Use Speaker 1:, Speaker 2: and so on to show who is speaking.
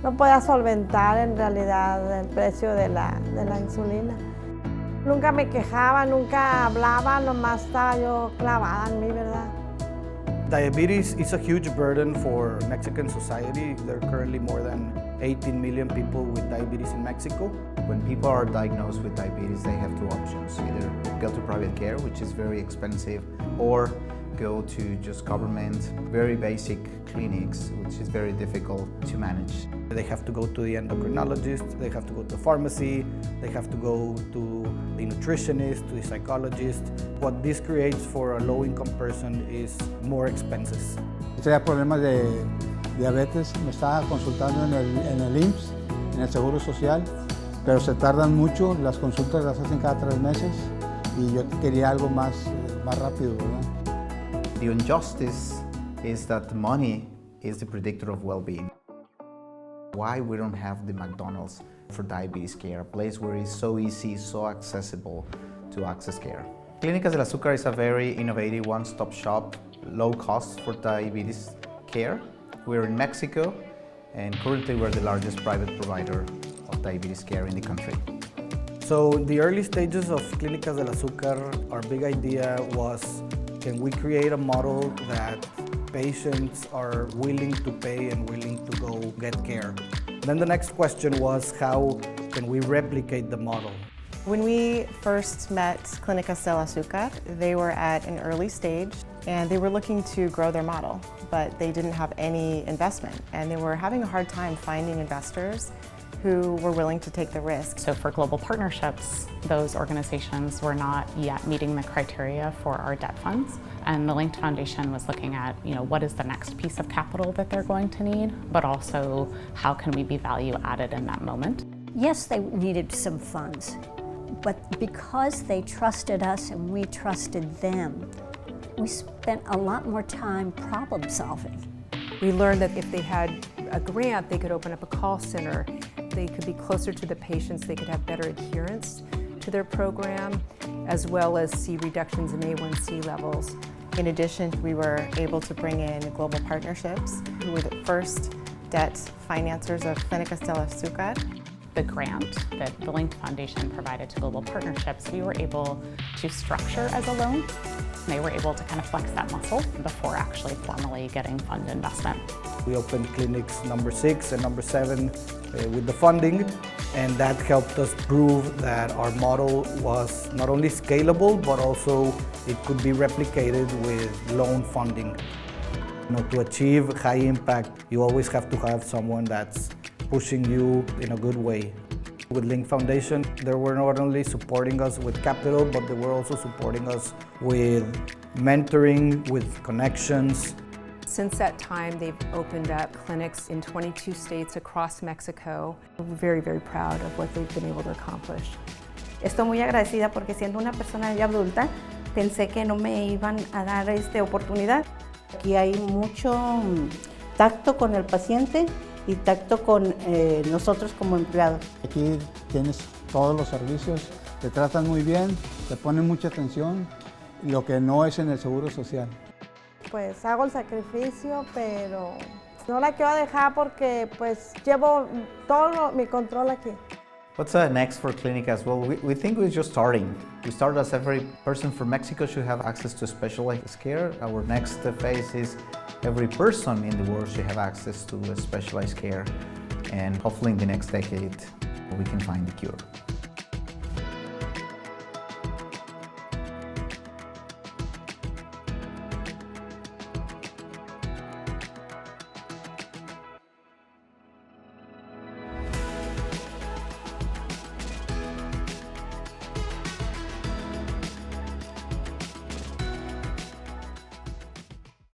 Speaker 1: no podía solventar en realidad el precio de la insulina. Nunca me quejaba, nunca hablaba, nomás estaba yo clavada en mí, ¿verdad?
Speaker 2: Diabetes is a huge burden for Mexican society. There are currently more than 18 million people with diabetes in Mexico.
Speaker 3: When people are diagnosed with diabetes, they have two options. Either go to private care, which is very expensive, or go to just government, very basic clinics, which is very difficult to manage.
Speaker 2: They have to go to the endocrinologist, they have to go to the pharmacy, they have to go to the nutritionist, to the psychologist. What this creates for a low-income person is more expenses.
Speaker 4: Tenía problemas de diabetes, me estaba consultando en el IMSS, en el Seguro Social, pero se tardan mucho, las consultas las hacen cada 3 meses y yo quería algo más rápido, ¿verdad?
Speaker 3: The injustice is that money is the predictor of well-being. Why we don't have the McDonald's for diabetes care, a place where it's so easy, so accessible to access care. Clínicas del Azúcar is a very innovative one-stop shop, low cost for diabetes care. We're in Mexico, and currently we're the largest private provider of diabetes care in the country.
Speaker 2: So in the early stages of Clínicas del Azúcar, our big idea was, can we create a model that patients are willing to pay and willing to go get care? Then the next question was, how can we replicate the model?
Speaker 5: When we first met Clínicas del Azúcar, they were at an early stage and they were looking to grow their model, but they didn't have any investment and they were having a hard time finding investors who were willing to take the risk.
Speaker 6: So for global partnerships, those organizations were not yet meeting the criteria for our debt funds. And the Linked Foundation was looking at, what is the next piece of capital that they're going to need, but also how can we be value added in that moment?
Speaker 7: Yes, they needed some funds, but because they trusted us and we trusted them, we spent a lot more time problem solving.
Speaker 8: We learned that if they had a grant, they could open up a call center. They could be closer to the patients, they could have better adherence to their program, as well as see reductions in A1C levels.
Speaker 5: In addition, we were able to bring in global partnerships, who were the first debt financiers of Clínicas del Azúcar.
Speaker 6: The grant that the Linked Foundation provided to global partnerships, we were able to structure as a loan. They were able to kind of flex that muscle before actually formally getting fund investment.
Speaker 2: We opened clinics number 6 and number 7 with the funding, and that helped us prove that our model was not only scalable, but also it could be replicated with loan funding. To achieve high impact, you always have to have someone that's pushing you in a good way. With Link Foundation, they were not only supporting us with capital, but they were also supporting us with mentoring, with connections.
Speaker 8: Since that time, they've opened up clinics in 22 states across Mexico. We're very, very proud of what they've been able to accomplish.
Speaker 9: Estoy muy agradecida porque siendo una persona ya adulta, pensé que no me iban a dar esta oportunidad.
Speaker 10: Aquí hay mucho tacto con el paciente y tacto con nosotros como empleados.
Speaker 4: Aquí tienes todos los servicios, te tratan muy bien, te ponen mucha atención, lo que no es en el Seguro Social.
Speaker 1: Pues hago el sacrificio, pero no la quiero dejar porque pues llevo todo mi control aquí.
Speaker 3: What's next for Clínicas? Well, we think we're just starting. We started as every person from Mexico should have access to specialized care. Our next phase is every person in the world should have access to specialized care. And hopefully in the next decade, we can find the cure.